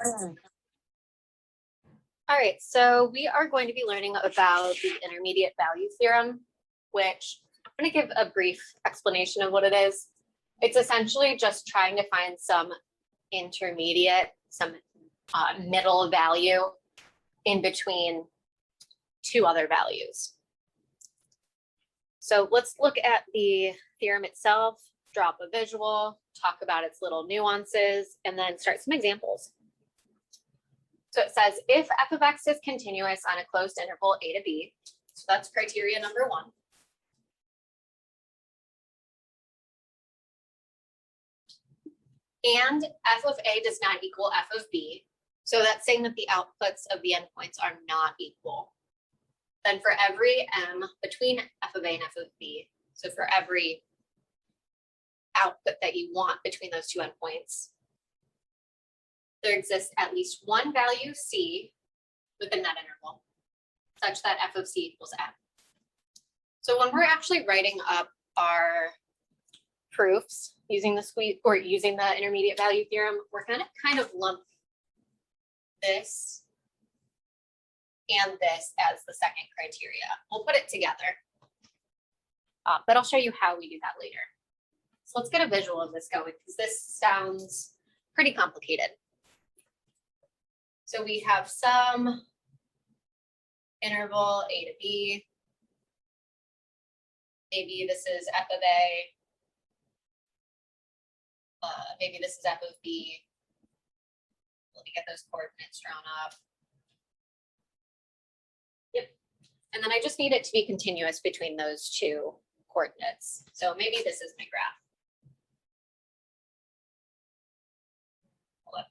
All right, so we are going to be learning about the intermediate value theorem, which I'm going to give a brief explanation of what it is. It's essentially just trying to find some intermediate, some middle value in between two other values. So let's look at the theorem itself, draw up a visual, talk about its little nuances, and then start some examples. So it says, if f of x is continuous on a closed interval a to b, so that's criteria number one. And f of a does not equal f of b, so that's saying that the outputs of the endpoints are not equal. Then for every m between f of a and f of b, so for every output that you want between those two endpoints, there exists at least one value c within that interval, such that f of c equals m. So when we're actually writing up our proofs using the intermediate value theorem, we're going to kind of lump this and this as the second criteria. We'll put it together, but I'll show you how we do that later. So let's get a visual of this going, because this sounds pretty complicated. So we have some interval a to b. Maybe this is f of a. Maybe this is f of b. Let me get those coordinates drawn up. Yep. And then I just need it to be continuous between those two coordinates. So maybe this is my graph. Hold up.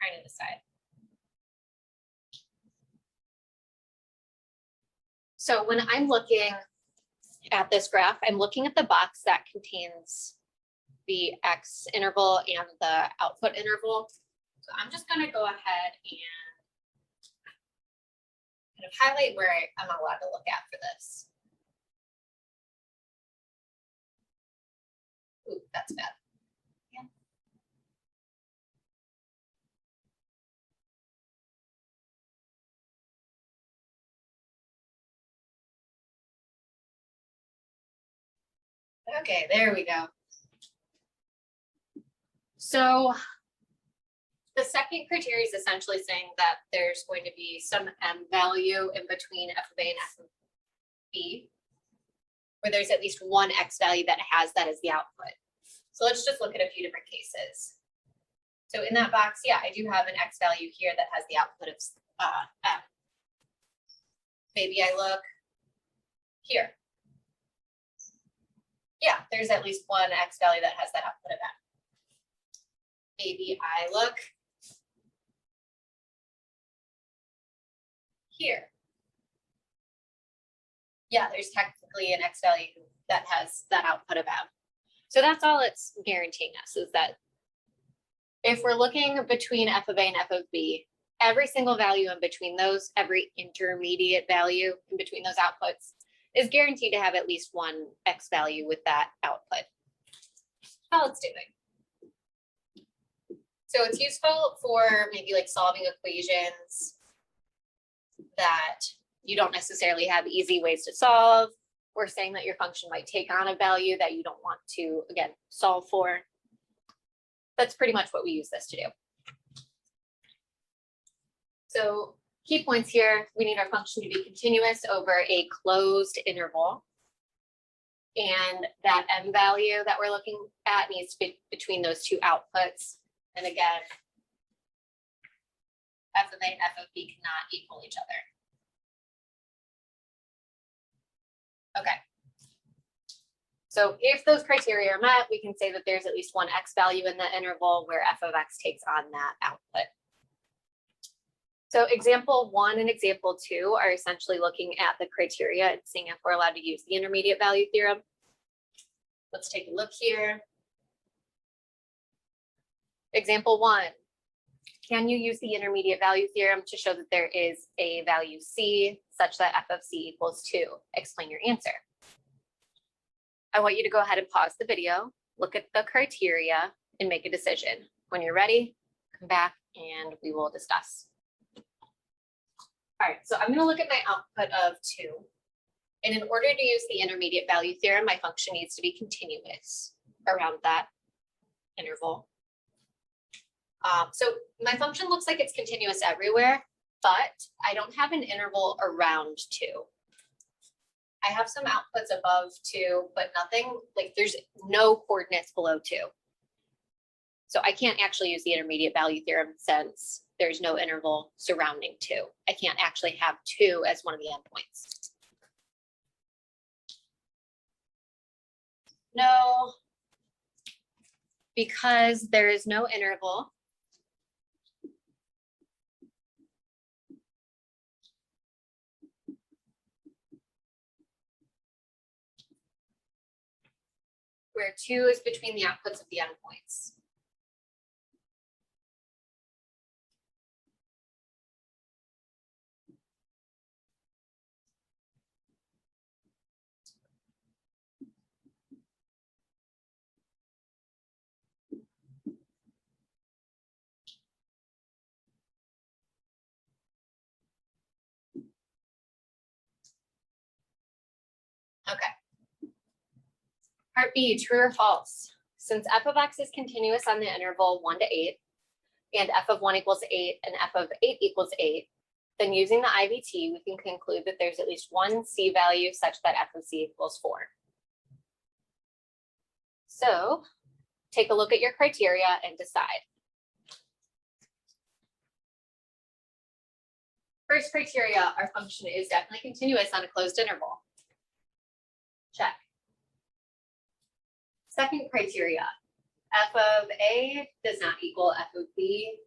Trying to decide. So when I'm looking at this graph, I'm looking at the box that contains the x interval and the output interval. So I'm just going to go ahead and kind of highlight where I'm allowed to look at for this. Ooh, that's bad. Yeah. Okay, there we go. So the second criteria is essentially saying that there's going to be some m value in between f of a and f of b, where there's at least one x value that has that as the output. So let's just look at a few different cases. So in that box, yeah, I do have an x value here that has the output of m. Maybe I look here. Yeah, there's at least one x value that has that output of m. Maybe I look here. Yeah, there's technically an x value that has that output of m. So that's all it's guaranteeing us, is that if we're looking between f of a and f of b, every single value in between those, every intermediate value in between those outputs is guaranteed to have at least one x value with that output. All it's doing. So it's useful for maybe like solving equations that you don't necessarily have easy ways to solve, or saying that your function might take on a value that you don't want to, again, solve for. That's pretty much what we use this to do. So key points here, we need our function to be continuous over a closed interval. And that m value that we're looking at needs to be between those two outputs. And again, f of a and f of b cannot equal each other. Okay. So if those criteria are met, we can say that there's at least one x value in the interval where f of x takes on that output. So example 1 and example 2 are essentially looking at the criteria and seeing if we're allowed to use the intermediate value theorem. Let's take a look here. Example 1, can you use the intermediate value theorem to show that there is a value c such that f of c equals 2? Explain your answer. I want you to go ahead and pause the video, look at the criteria, and make a decision. When you're ready, come back and we will discuss. All right, so I'm going to look at my output of 2. And in order to use the intermediate value theorem, my function needs to be continuous around that interval. So my function looks like it's continuous everywhere, but I don't have an interval around 2. I have some outputs above 2, but nothing, like there's no coordinates below 2. So I can't actually use the intermediate value theorem since there's no interval surrounding 2. I can't actually have 2 as one of the endpoints. No, because there is no interval. Where 2 is between the outputs of the endpoints. Okay. Part B, true or false? Since f of x is continuous on the interval 1 to 8, and f of 1 equals 8 and f of 8 equals 8, then using the IVT, we can conclude that there's at least one C value such that f of C equals 4. So take a look at your criteria and decide. First criteria, our function is definitely continuous on a closed interval. Check. Second criteria, f of A does not equal f of B,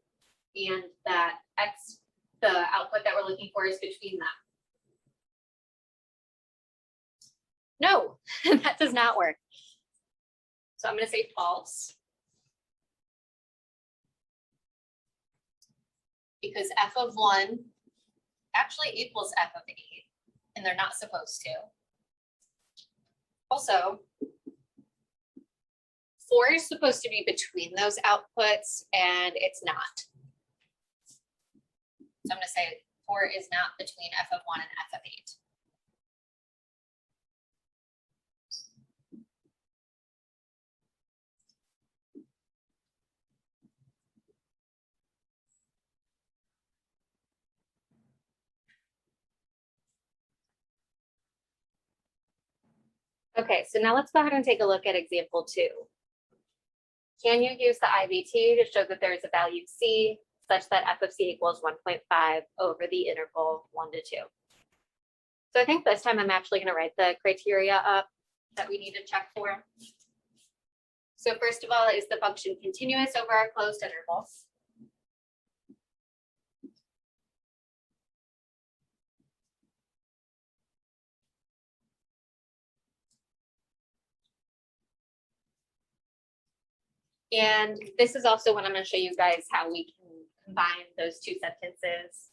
and that x, the output that we're looking for, is between them. No, that does not work. So I'm going to say false. Because f of 1 actually equals f of 8, and they're not supposed to. Also, 4 is supposed to be between those outputs, and it's not. So I'm going to say 4 is not between f of 1 and f of 8. Okay, so now let's go ahead and take a look at example 2. Can you use the IVT to show that there is a value C such that f of C equals 1.5 over the interval 1 to 2? So I think this time I'm actually going to write the criteria up that we need to check for. So first of all, is the function continuous over our closed intervals? And this is also when I'm going to show you guys how we can combine those two sentences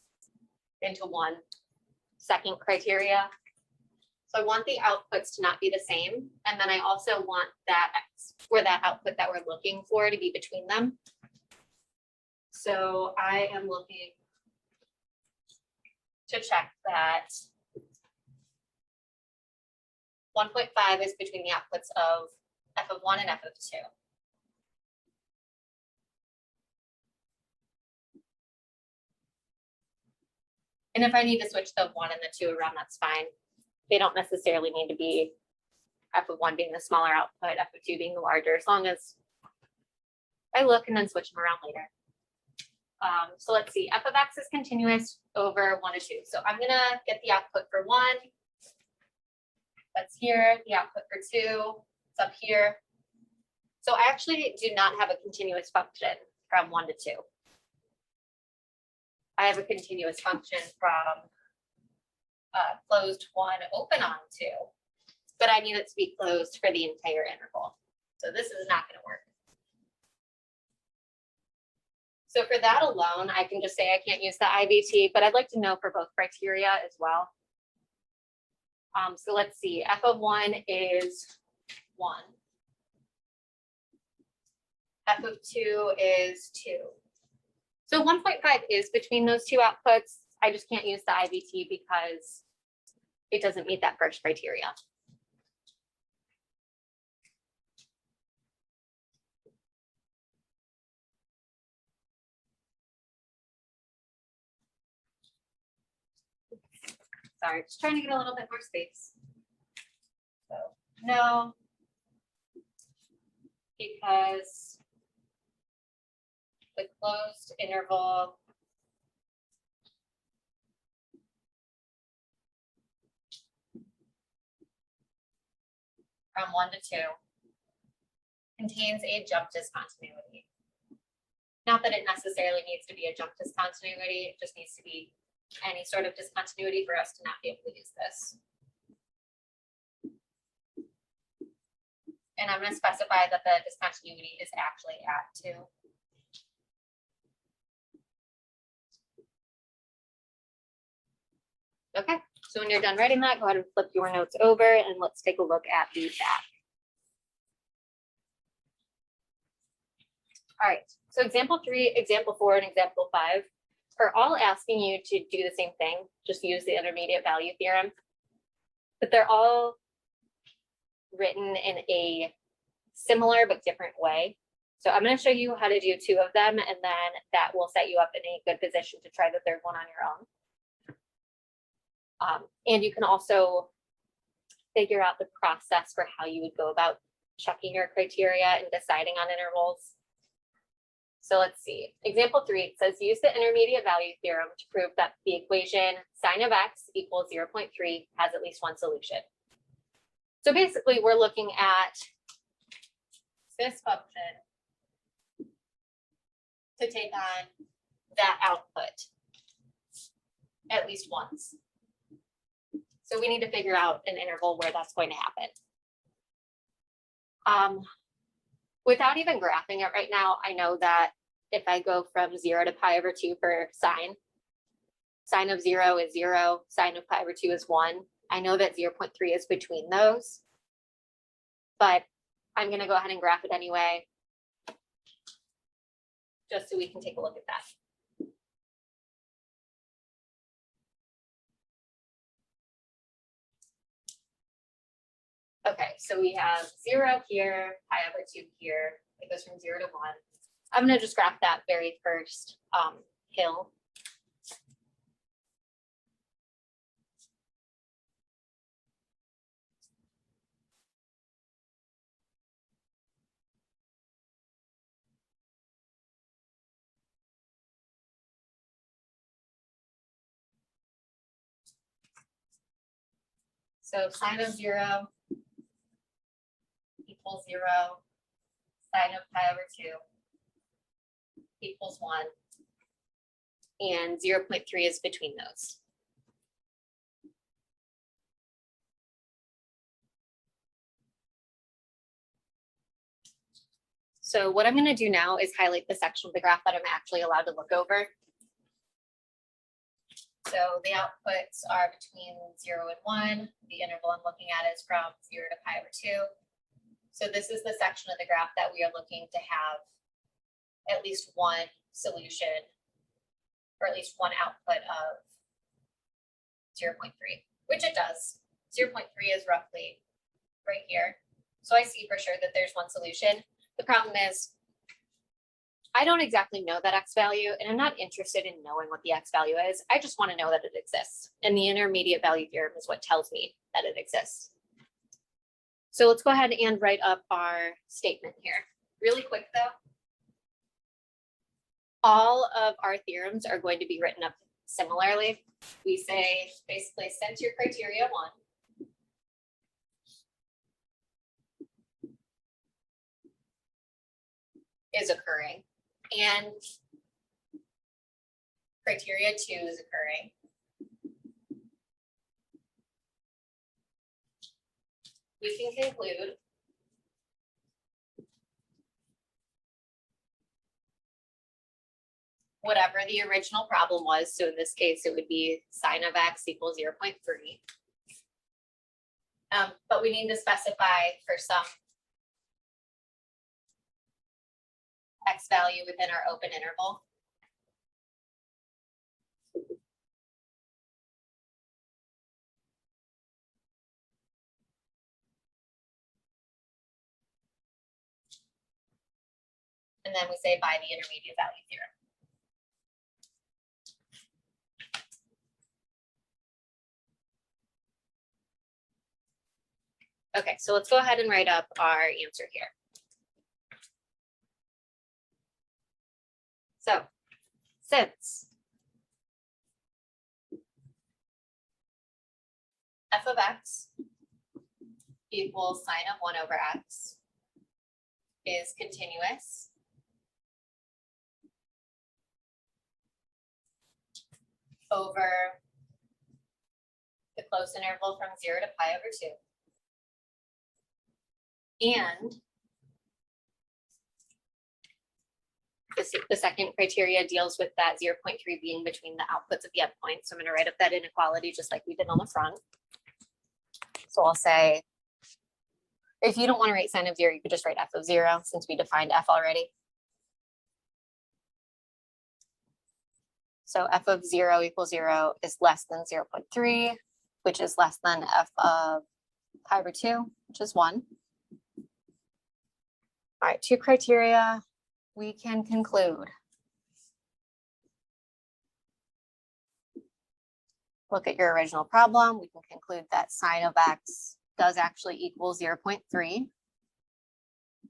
into one. Second criteria. So I want the outputs to not be the same. And then I also want that for that output that we're looking for to be between them. So I am looking to check that 1.5 is between the outputs of f of 1 and f of 2. And if I need to switch the 1 and the 2 around, that's fine. They don't necessarily need to be f of 1 being the smaller output, f of 2 being the larger, as long as I look and then switch them around later. So let's see, f of x is continuous over 1 to 2. So I'm going to get the output for 1. That's here. The output for 2. It's up here. So I actually do not have a continuous function from 1 to 2. I have a continuous function from closed 1 open on 2, but I need it to be closed for the entire interval. So this is not going to work. So for that alone, I can just say I can't use the IVT, but I'd like to know for both criteria as well. So let's see, f of 1 is 1. F of 2 is 2. So 1.5 is between those two outputs. I just can't use the IVT because it doesn't meet that first criteria. Sorry, just trying to get a little bit more space. So no, because the closed interval from 1 to 2 contains a jump discontinuity. Not that it necessarily needs to be a jump discontinuity, it just needs to be any sort of discontinuity for us to not be able to use this. And I'm going to specify that the discontinuity is actually at 2. Okay, so when you're done writing that, go ahead and flip your notes over and let's take a look at the back. All right, so example 3, example 4, and example 5 are all asking you to do the same thing, just use the intermediate value theorem, but they're all written in a similar but different way. So I'm going to show you how to do 2 of them, and then that will set you up in a good position to try the third one on your own. And you can also figure out the process for how you would go about checking your criteria and deciding on intervals. So let's see. Example 3 says use the intermediate value theorem to prove that the equation sine of x equals 0.3 has at least one solution. So basically, we're looking at this function to take on that output at least once. So we need to figure out an interval where that's going to happen. Without even graphing it right now, I know that if I go from 0 to pi over 2 for sine of 0 is 0, sine of pi over 2 is 1. I know that 0.3 is between those, but I'm going to go ahead and graph it anyway, just so we can take a look at that. Okay, so we have 0 here, pi over 2 here. It goes from 0 to 1. I'm going to just graph that very first hill. So sine of 0 equals 0, sine of pi over 2 equals 1, and 0.3 is between those. So what I'm going to do now is highlight the section of the graph that I'm actually allowed to look over. So the outputs are between 0 and 1. The interval I'm looking at is from 0 to pi over 2. So this is the section of the graph that we are looking to have at least one solution, or at least one output of 0.3, which it does. 0.3 is roughly right here. So I see for sure that there's one solution. The problem is I don't exactly know that x value, and I'm not interested in knowing what the x value is. I just want to know that it exists. And the intermediate value theorem is what tells me that it exists. So let's go ahead and write up our statement here. Really quick though. All of our theorems are going to be written up similarly. We say basically since your criteria 1, is occurring and criteria 2 is occurring, we can conclude whatever the original problem was. So in this case, it would be sine of x equals 0.3. But we need to specify for some x value within our open interval. And then we say by the intermediate value theorem. Okay, so let's go ahead and write up our answer here. So since f of x equals sine of 1 over x is continuous over the closed interval from 0 to pi over 2. And the second criteria deals with that 0.3 being between the outputs of the endpoints. So I'm going to write up that inequality just like we did on the front. So I'll say, if you don't want to write sine of 0, you could just write f of 0 since we defined f already. So f of 0 equals 0 is less than 0.3, which is less than f of pi over 2, which is 1. All right, 2 criteria, we can conclude. Look at your original problem. We can conclude that sine of x does actually equal 0.3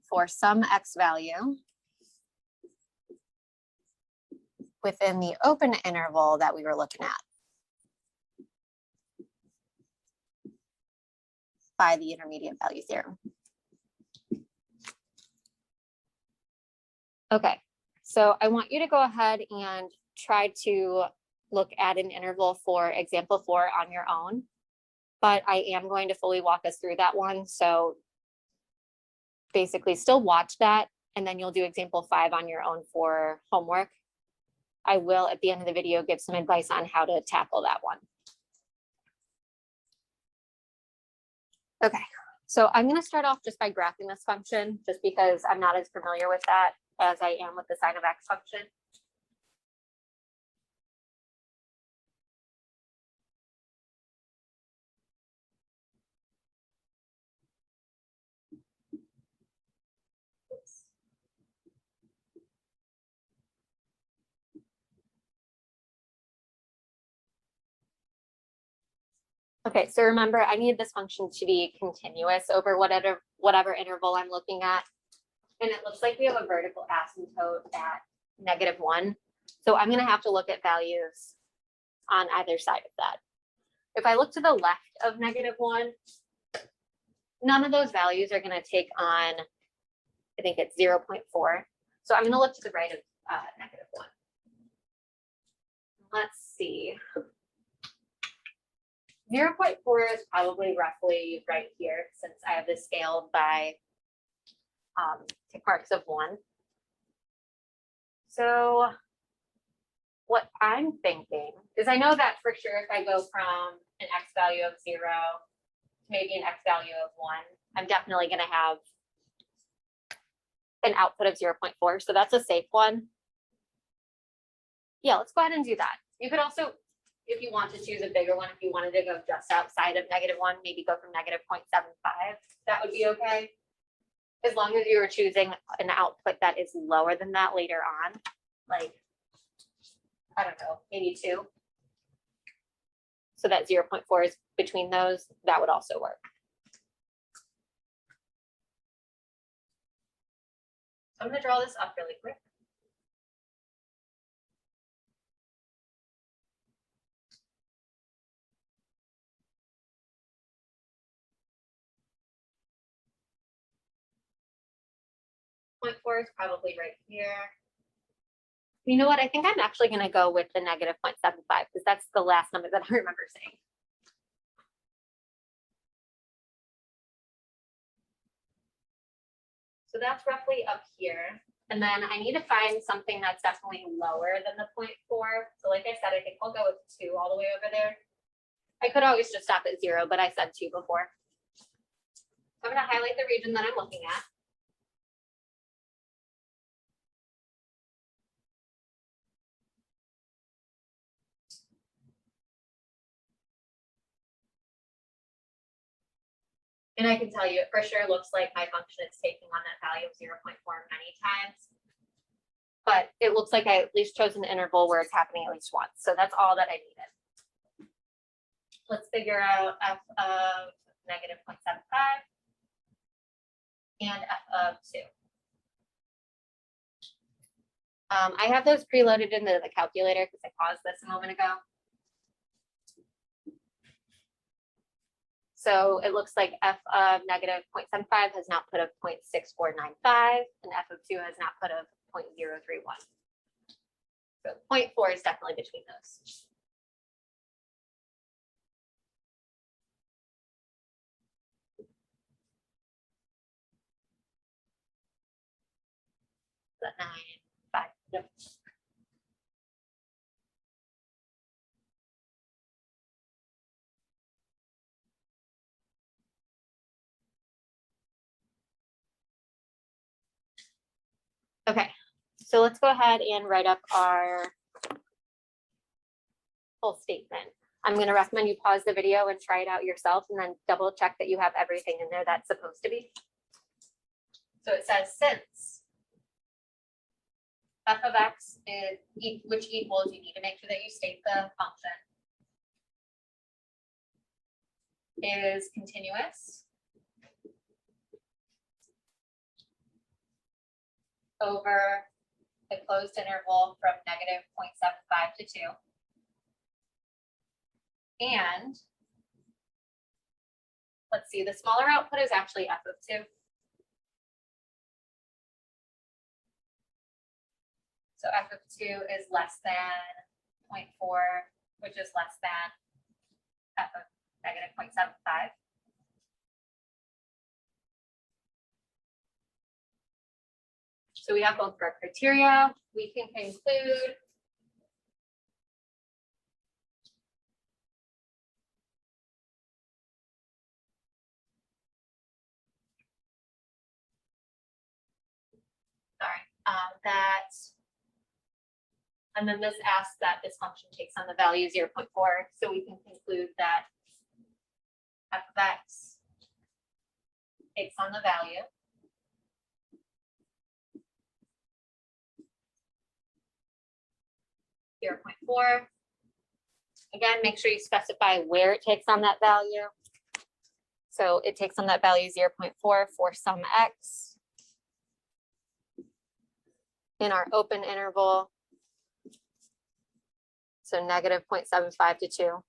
for some x value within the open interval that we were looking at by the intermediate value theorem. Okay, so I want you to go ahead and try to look at an interval for example 4 on your own, but I am going to fully walk us through that one. So basically still watch that, and then you'll do example 5 on your own for homework. I will at the end of the video give some advice on how to tackle that one. Okay, so I'm going to start off just by graphing this function, just because I'm not as familiar with that as I am with the sine of x function. Okay, so remember, I need this function to be continuous over whatever interval I'm looking at. And it looks like we have a vertical asymptote at -1. So I'm going to have to look at values on either side of that. If I look to the left of -1, none of those values are going to take on, I think it's 0.4. So I'm going to look to the right of -1. Let's see. 0.4 is probably roughly right here since I have this scaled by tick marks of 1. So what I'm thinking is, I know that for sure if I go from an x value of 0 to maybe an x value of 1, I'm definitely going to have an output of 0.4. So that's a safe one. Yeah, let's go ahead and do that. You could also, if you want to choose a bigger one, if you wanted to go just outside of -1, maybe go from -0.75, that would be okay. As long as you were choosing an output that is lower than that later on, like, I don't know, maybe 2. So that 0.4 is between those, that would also work. So I'm going to draw this up really quick. .4 is probably right here. You know what? I think I'm actually going to go with the -0.75 because that's the last number that I remember saying. So that's roughly up here. And then I need to find something that's definitely lower than the 0.4. So like I said, I think I'll go with 2 all the way over there. I could always just stop at 0, but I said 2 before. So I'm going to highlight the region that I'm looking at. And I can tell you, it for sure looks like my function is taking on that value of 0.4 many times. but it looks like I at least chose an interval where it's happening at least once. So that's all that I needed. Let's figure out f of negative 0.75 and f of 2. I have those preloaded into the calculator because I paused this a moment ago. So it looks like f of negative 0.75 has not put of 0.6495 and f of 2 has not put of 0.031. So 0.4 is definitely between those. That 9, 5, yep. Okay, so let's go ahead and write up our full statement. I'm going to recommend you pause the video and try it out yourself and then double check that you have everything in there that's supposed to be. So it says since f of x is which equals, you need to make sure that you state the function, is continuous over the closed interval from negative 0.75 to 2. And let's see, the smaller output is actually f of 2. So f of 2 is less than 0.4, which is less than f of negative 0.75. So we have both for our criteria. We can conclude that, and then this asks that this function takes on the value 0.4. So we can conclude that f of x takes on the value (0.4). Again, make sure you specify where it takes on that value. So it takes on that value 0.4 for some x in our open interval. So negative 0.75 to 2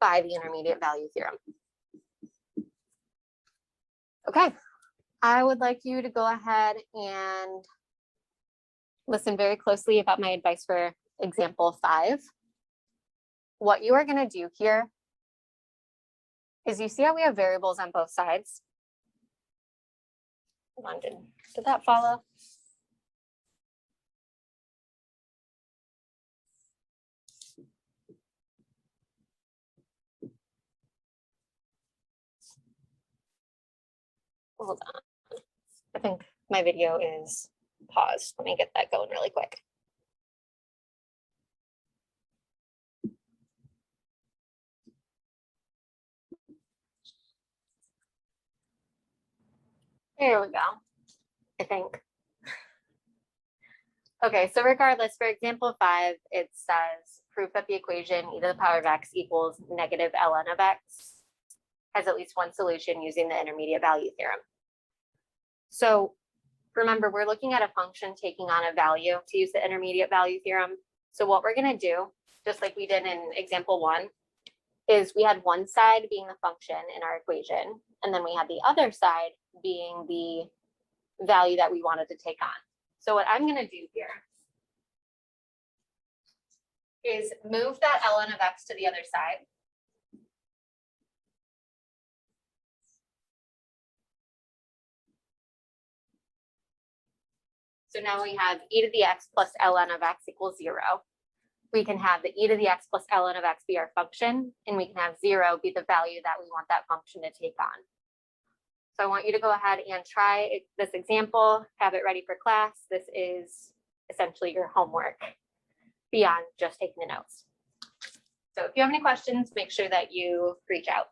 by the intermediate value theorem. Okay, I would like you to go ahead and listen very closely about my advice for example 5. What you are going to do here is, you see how we have variables on both sides? Hold on, did that follow? Hold on. I think my video is paused. Let me get that going really quick. There we go, I think. Okay, so regardless, for example 5, it says proof that the equation e to the power of x equals negative ln of x has at least one solution using the intermediate value theorem. So remember, we're looking at a function taking on a value to use the intermediate value theorem. So what we're going to do, just like we did in example 1, is we had one side being the function in our equation, and then we had the other side being the value that we wanted to take on. So what I'm going to do here is move that ln of x to the other side. So now we have e to the x plus ln of x equals 0. We can have the e to the x plus ln of x be our function, and we can have 0 be the value that we want that function to take on. So I want you to go ahead and try this example, have it ready for class. This is essentially your homework beyond just taking the notes. So if you have any questions, make sure that you reach out.